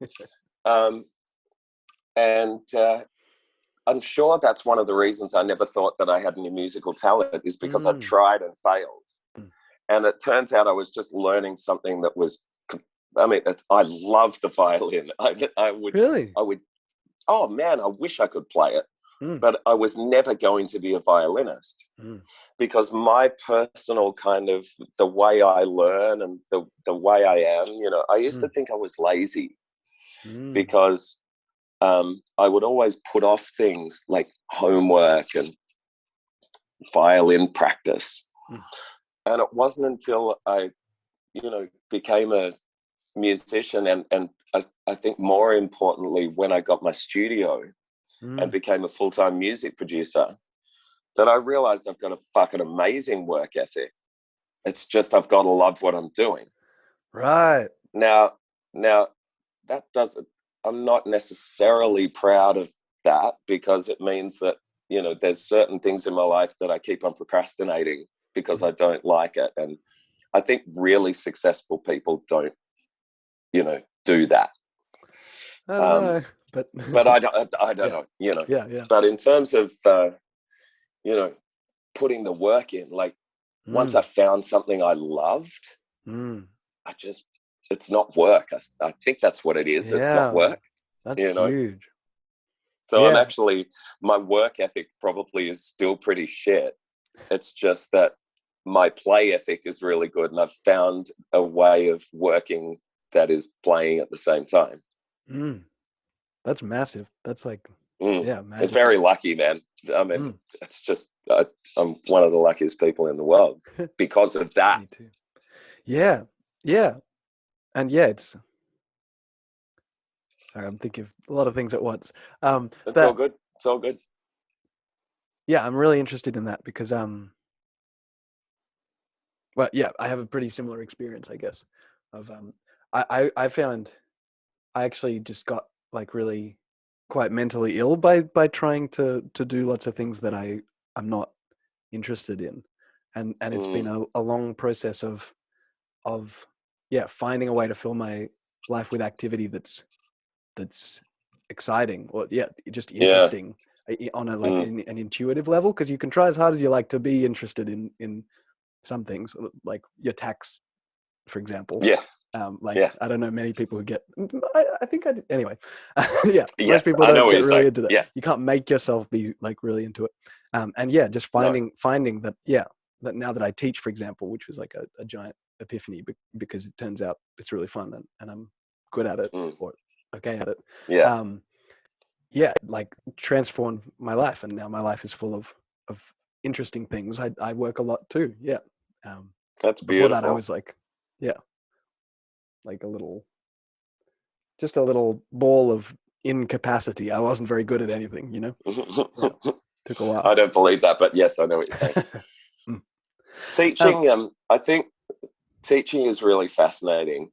And I'm sure that's one of the reasons I never thought that I had any musical talent, is because I tried and failed. And it turns out I was just learning something that was, I mean, I love the violin. I would, oh man, I wish I could play it. But I was never going to be a violinist, because my personal kind of, the way I learn and the way I am, you know, I used to think I was lazy, because I would always put off things like homework and violin practice. And it wasn't until I, became a musician and I think more importantly, when I got my studio and became a full-time music producer, that I realized I've got a fucking amazing work ethic. It's just I've got to love what I'm doing. Right. Now that doesn't, I'm not necessarily proud of that, because it means that, there's certain things in my life that I keep on procrastinating because I don't like it. And I think really successful people don't, do that. I don't know, but I don't know, Yeah. But in terms of, putting the work in, like once I found something I loved, it's not work. I think that's what it is. Yeah. It's not work. That's huge. So I'm actually, my work ethic probably is still pretty shit. It's just that my play ethic is really good, and I've found a way of working that is playing at the same time. That's massive. That's like, magical. magical. Very lucky, man. I mean, it's just, I'm one of the luckiest people in the world because of that. Me too. Yeah. And it's, sorry, I'm thinking of a lot of things at once. It's all good. It's all good. Yeah, I'm really interested in that because, I have a pretty similar experience, I guess. Of I found I actually just got like really quite mentally ill by trying to do lots of things that I'm not interested in, and it's been a long process of finding a way to fill my life with activity that's exciting, or just interesting on a an intuitive level, because you can try as hard as you like to be interested in some things, like your tax, for example. I don't know many people who get, I think I did anyway. Most people don't get really into that. You can't make yourself be like really into it. Just finding that that now that I teach, for example, which was like a giant epiphany, because it turns out it's really fun and I'm good at it or okay at it. Like transformed my life, and now my life is full of interesting things. I work a lot too. That's beautiful. Before that I was like just a little ball of incapacity. I wasn't very good at anything, Took a while. I don't believe that, but yes, I know what you're saying. Teaching, I think teaching is really fascinating.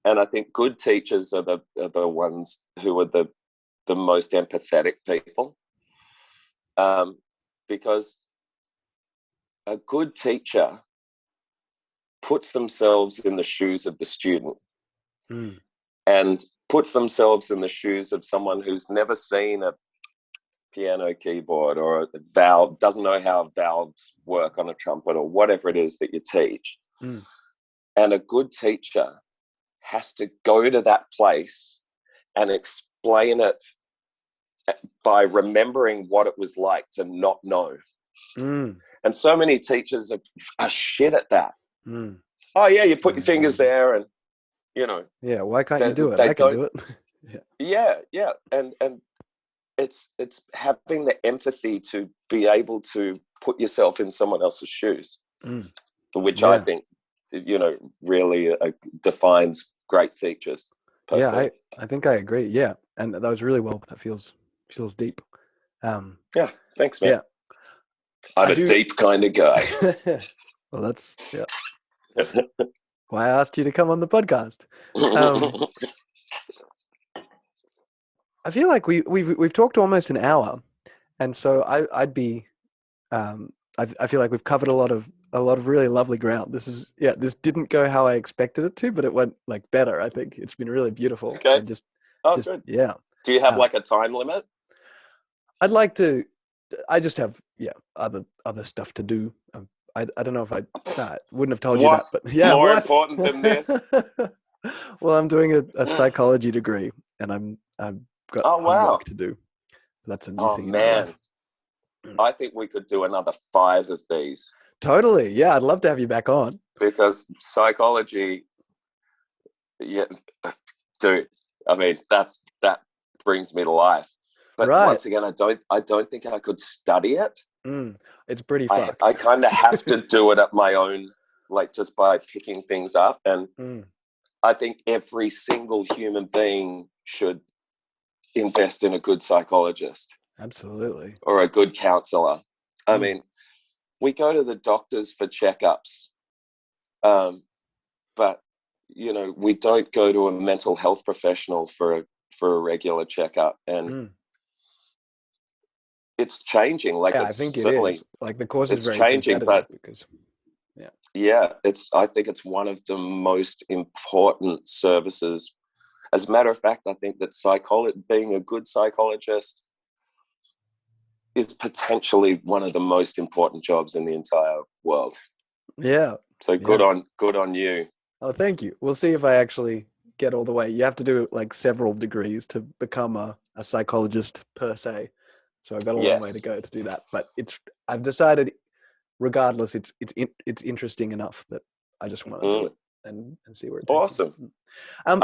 And I think good teachers are the ones who are the most empathetic people. Because a good teacher puts themselves in the shoes of the student and puts themselves in the shoes of someone who's never seen a piano keyboard or a valve, doesn't know how valves work on a trumpet or whatever it is that you teach. And a good teacher has to go to that place and explain it by remembering what it was like to not know. And so many teachers are shit at that. Oh yeah, you put your fingers there, and why can't you do it? I can do it. And it's having the empathy to be able to put yourself in someone else's shoes, which I think really defines great teachers personally. I think I agree. And that was really well. That feels deep. Thanks, man. I'm a deep kind of guy. Well, that's why I asked you to come on the podcast. I feel like we've talked almost an hour, and so I'd be I feel like we've covered a lot of really lovely ground. This didn't go how I expected it to, but it went like better. I think it's been really beautiful. Okay. And just good. Yeah. Do you have like a time limit? I'd like to. I just have other stuff to do. I don't know if I wouldn't have told you that, but more important than this. Well, I'm doing a psychology degree, and I've got homework to do. That's a new thing. Man, I think we could do another 5 of these. Totally, yeah. I'd love to have you back on, because psychology, dude. I mean, that brings me to life. But Right. once again, I don't think I could study it. It's pretty fucked. I kind of have to do it at my own, like just by picking things up. And I think every single human being should invest in a good psychologist. Absolutely. Or a good counselor. I mean, we go to the doctors for checkups, but we don't go to a mental health professional for a regular checkup, and it's changing. Like, I it's think certainly, it is. Like, the course is it's very changing, but because I think it's one of the most important services. As a matter of fact, I think that being a good psychologist is potentially one of the most important jobs in the entire world. Yeah. So good on you. Oh, thank you. We'll see if I actually get all the way. You have to do like several degrees to become a psychologist per se. So I've got a long way to go to do that. But I've decided, regardless, it's interesting enough that I just want to do it and see where it takes Awesome. me. I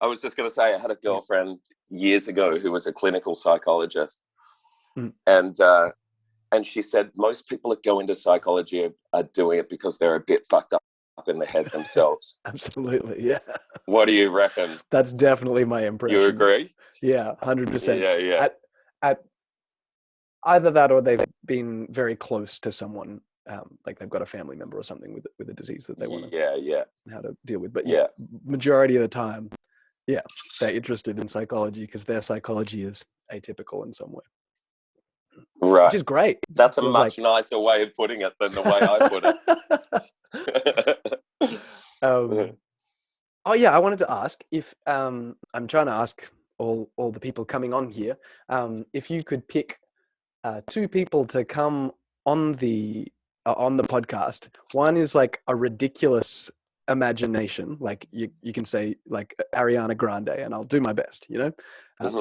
was just going to say, I had a girlfriend years ago who was a clinical psychologist, and she said most people that go into psychology are doing it because they're a bit fucked up in the head themselves. Absolutely, yeah. What do you reckon? That's definitely my impression. You agree? Yeah, 100%. Yeah. At either that, or they've been very close to someone, like they've got a family member or something with a disease that they want to how to deal with. But majority of the time, they're interested in psychology because their psychology is atypical in some way. Right. Which is great. That's a much nicer way of putting it than the way I put it. Oh yeah, I wanted to ask if I'm trying to ask all the people coming on here, if you could pick two people to come on the podcast. One is like a ridiculous imagination, like you can say like Ariana Grande, and I'll do my best, to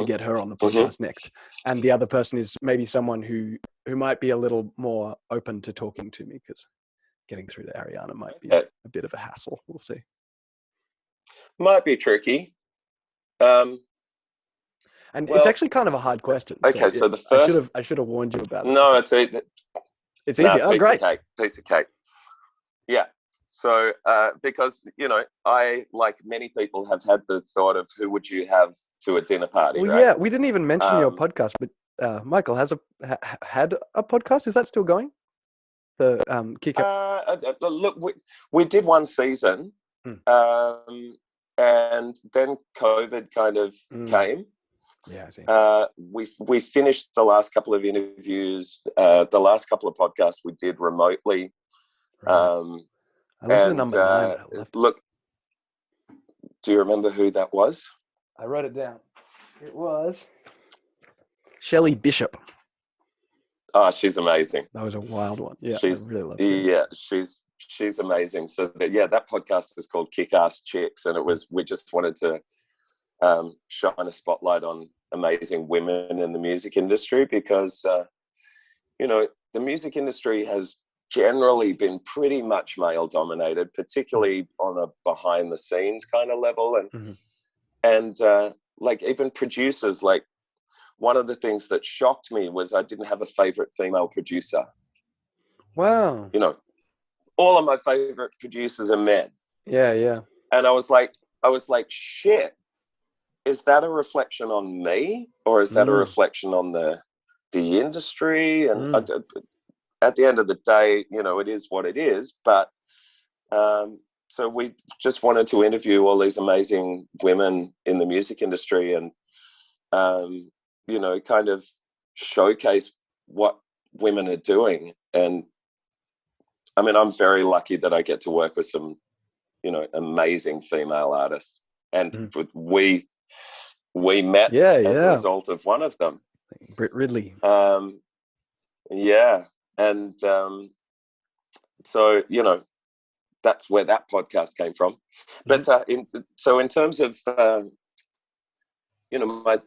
get her on the podcast next. And the other person is maybe someone who might be a little more open to talking to me, because getting through to Ariana might be a bit of a hassle. We'll see. Might be tricky. It's actually kind of a hard question. Okay, so the first, I should have warned you about it. No, it's easy. Oh, great. Piece of cake. Yeah. So, because, I, like many people, have had the thought of who would you have to a dinner party, well, right? Yeah, we didn't even mention your podcast, but Michael has had a podcast. Is that still going? The Kick Up? Look, we did one season, and then COVID kind of came. Yeah, I see. We finished the last couple of interviews, the last couple of podcasts we did remotely. Right. I listened to number 9. Look, do you remember who that was? I wrote it down. It was Shelley Bishop. Oh, she's amazing. That was a wild one. Yeah, I really love her. Yeah, she's amazing. So that podcast is called Kick-Ass Chicks, and we just wanted to shine a spotlight on amazing women in the music industry, because the music industry has generally been pretty much male dominated, particularly on a behind the scenes kind of level, and like even producers. Like, one of the things that shocked me was I didn't have a favorite female producer. Wow. All of my favorite producers are men. Yeah. And I was like, shit, is that a reflection on me, or is that a reflection on the industry? And at the end of the day, it is what it is. But so we just wanted to interview all these amazing women in the music industry, and kind of showcase what women are doing. And I mean, I'm very lucky that I get to work with some, amazing female artists, and we met as a result of one of them, Britt Ridley. And so that's where that podcast came from. But in terms of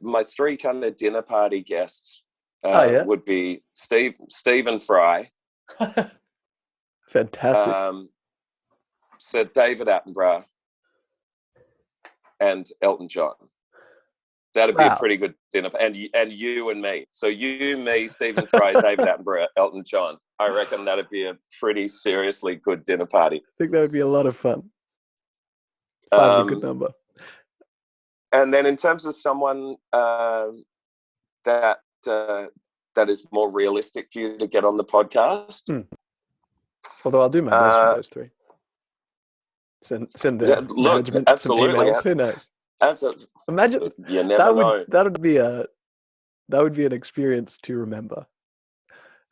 my three kind of dinner party guests would be Stephen Fry. Fantastic. Sir David Attenborough, and Elton John. That'd be a Wow. pretty good dinner, and you and me. So you, me, Stephen Fry, David Attenborough, Elton John. I reckon that'd be a pretty seriously good dinner party. I think that would be a lot of fun. 5's a good number. And then in terms of someone that is more realistic for you to get on the podcast, although I'll do my best for those three. Send the management absolutely, some emails. Who knows? Absolutely. Imagine you never know. That would be an experience to remember.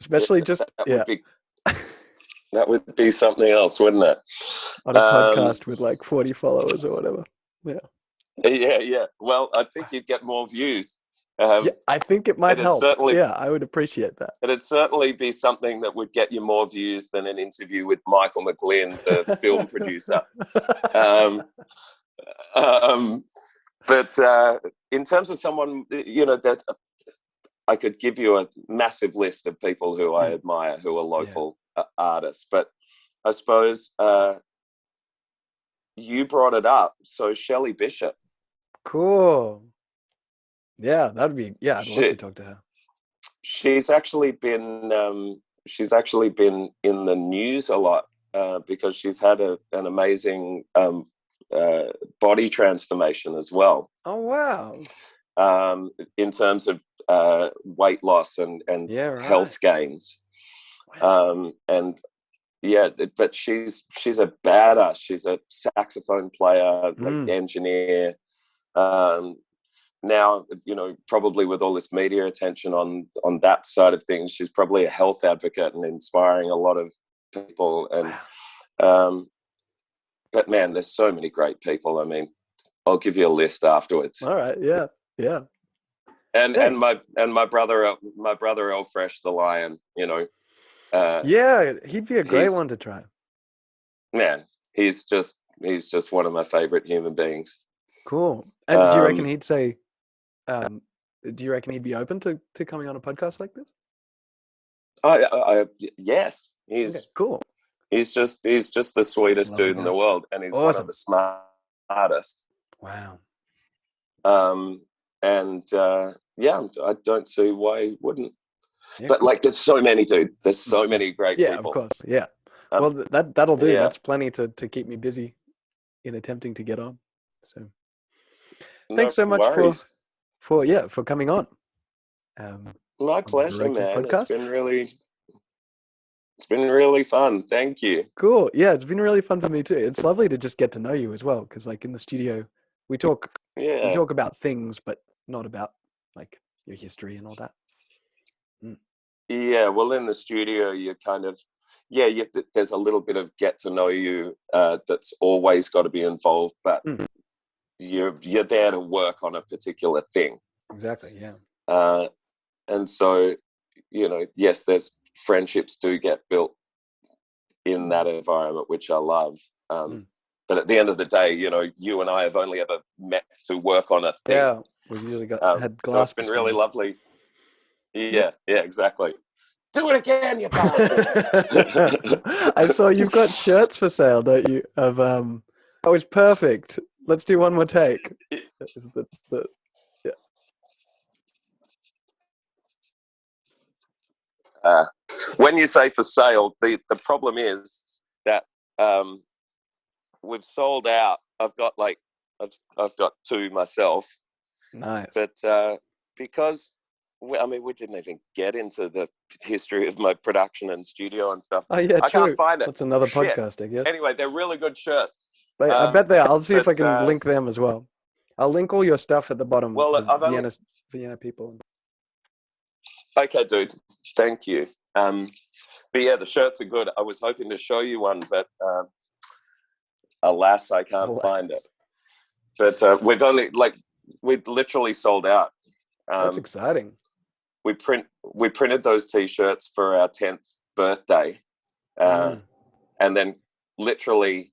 Especially that would be something else, wouldn't it? On a podcast with like 40 followers or whatever. Yeah. Well, I think you'd get more views. I think it might help. Certainly, I would appreciate that. It'd certainly be something that would get you more views than an interview with Michael McGlynn, the film producer. But in terms of someone, that I could give you a massive list of people who I admire who are local artists. But I suppose you brought it up. So Shelley Bishop. Cool. Yeah, that'd be. Yeah, I'd love to talk to her. She's actually been in the news a lot because she's had an amazing body transformation as well. Oh wow! In terms of weight loss and health gains, but she's a badass. She's a saxophone player, engineer. Now, probably with all this media attention on that side of things, she's probably a health advocate and inspiring a lot of people. And but man, there's so many great people. I mean, I'll give you a list afterwards. All right, yeah. And my brother El Fresh the Lion, he'd be a great one to try. Man, he's just one of my favorite human beings. Cool. And do you reckon he'd say? Do you reckon he'd be open to coming on a podcast like this? Yes, he's cool. He's just the sweetest dude in the world, and he's one of the smartest. Wow. I don't see why he wouldn't. But cool. There's so many, dude. There's so many great people. Yeah, of course. Yeah. Well, that'll do. Yeah. That's plenty to keep me busy in attempting to get on. So, thanks so much for coming on. My pleasure, man. Podcast. It's been really fun. Thank you. Cool. Yeah, it's been really fun for me too. It's lovely to just get to know you as well, because in the studio we talk about things, but not about your history and all that. Yeah, well, in the studio you kind of there's a little bit of get to know you that's always got to be involved, but you're there to work on a particular thing. Exactly. Yeah. And so yes, there's friendships do get built in that environment, which I love. But at the end of the day, you and I have only ever met to work on a thing. Yeah, we've usually had glass. So it's been really lovely. Yeah, exactly. Do it again, you bastard. I saw you've got shirts for sale, don't you? Of oh, it's perfect. Let's do one more take. When you say for sale, the problem is that we've sold out. I've got two myself. Nice. But because we didn't even get into the history of my production and studio and stuff. Oh yeah, I can't find it. That's another podcast, I guess. Anyway, they're really good shirts. I bet they are. I'll see if I can link them as well. I'll link all your stuff at the bottom. Well, Vienna people. Okay, dude. Thank you. But yeah, the shirts are good. I was hoping to show you one, but alas, I can't find it. But we've literally sold out. That's exciting. We printed those T-shirts for our 10th birthday, and then literally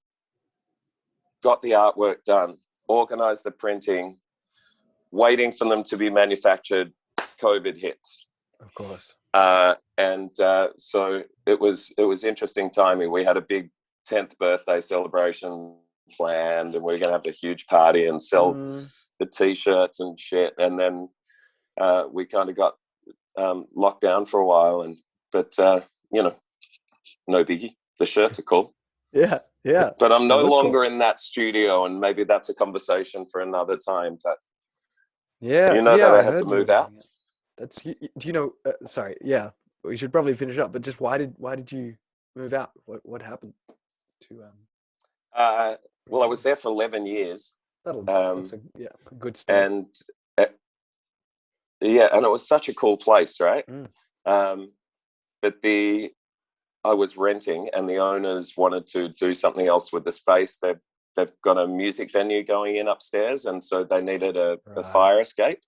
got the artwork done, organized the printing, waiting for them to be manufactured. COVID hits. Of course. So it was interesting timing. We had a big 10th birthday celebration planned, and we are going to have a huge party and sell the t-shirts and shit, and then we kind of got locked down for a while, but you know, no biggie. The shirts are cool. Yeah, yeah. But I'm no They look longer cool. in that studio, and maybe that's a conversation for another time. But Yeah, you know yeah. that I I had to heard you were move out. moving. That's do you know? Sorry, yeah. We should probably finish up. But just why did you move out? What happened to Well, I was there for 11 years. That's a good start. And yeah, and it was such a cool place, right? But I was renting, and the owners wanted to do something else with the space. They've got a music venue going in upstairs, and so they needed a fire escape.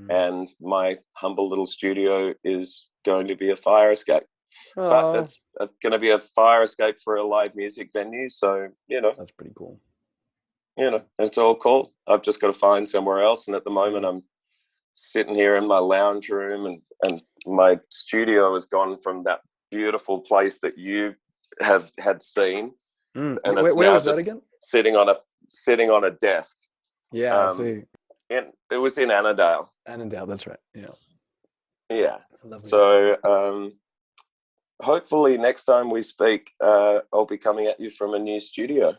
And my humble little studio is going to be a fire escape. But it's going to be a fire escape for a live music venue. So, you know. That's pretty cool. You know, it's all cool. I've just got to find somewhere else. And at the moment, I'm sitting here in my lounge room, and my studio has gone from that beautiful place that you had seen. And it's where now was that just again? sitting on a desk. Yeah, I see. It was in Annandale. Annandale, that's right. Yeah. Yeah. Lovely. So hopefully next time we speak, I'll be coming at you from a new studio.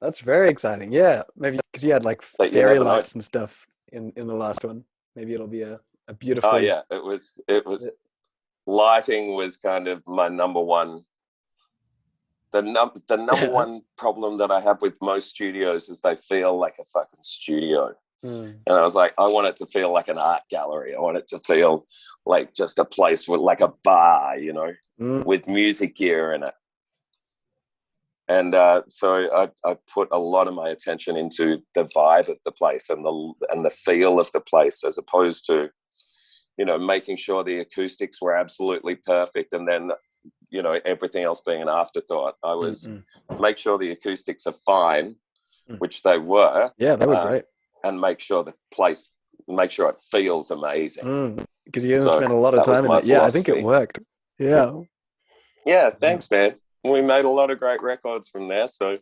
That's very exciting. Yeah, maybe because you had like fairy lights and stuff in the last one. Maybe it'll be a beautiful. Oh yeah, it was. Lighting was kind of my number one. The number one problem that I have with most studios is they feel like a fucking studio. And I was like, I want it to feel like an art gallery. I want it to feel like just a place with like a bar, you know, with music gear in it. And so I put a lot of my attention into the vibe of the place and the feel of the place, as opposed to, you know, making sure the acoustics were absolutely perfect and then, you know, everything else being an afterthought. I was make sure the acoustics are fine, which they were. Yeah, they were great. And make sure it feels amazing. Because you spent a lot of time in it. Yeah, I think it worked. Yeah. Yeah, thanks, man. We made a lot of great records from there. So,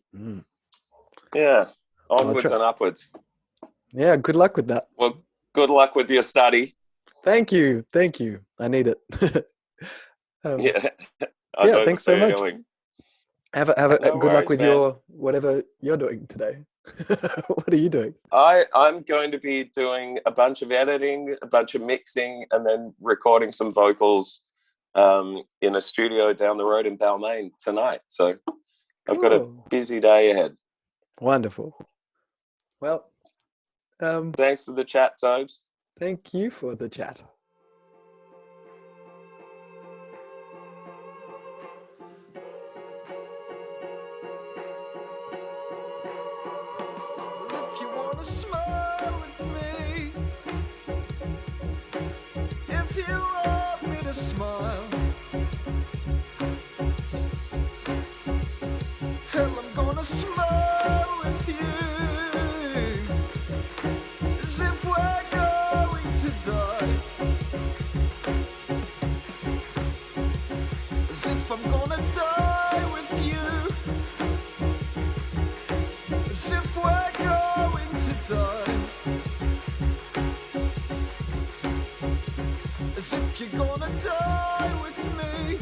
yeah, onwards and upwards. Yeah, good luck with that. Well, good luck with your study. Thank you. I need it. Yeah. Thanks so much. Have a good luck with your whatever you're doing today. What are you doing? I'm going to be doing a bunch of editing, a bunch of mixing, and then recording some vocals in a studio down the road in Balmain tonight. So I've got a busy day ahead. Wonderful. Well, thanks for the chat, Tobes. Thank you for the chat. If you wanna smile with me, if you want me to smile, hell, I'm gonna smile with you, as if we're going to die, as if I'm gonna die with you, as if we're going to die, as if you're gonna die with me.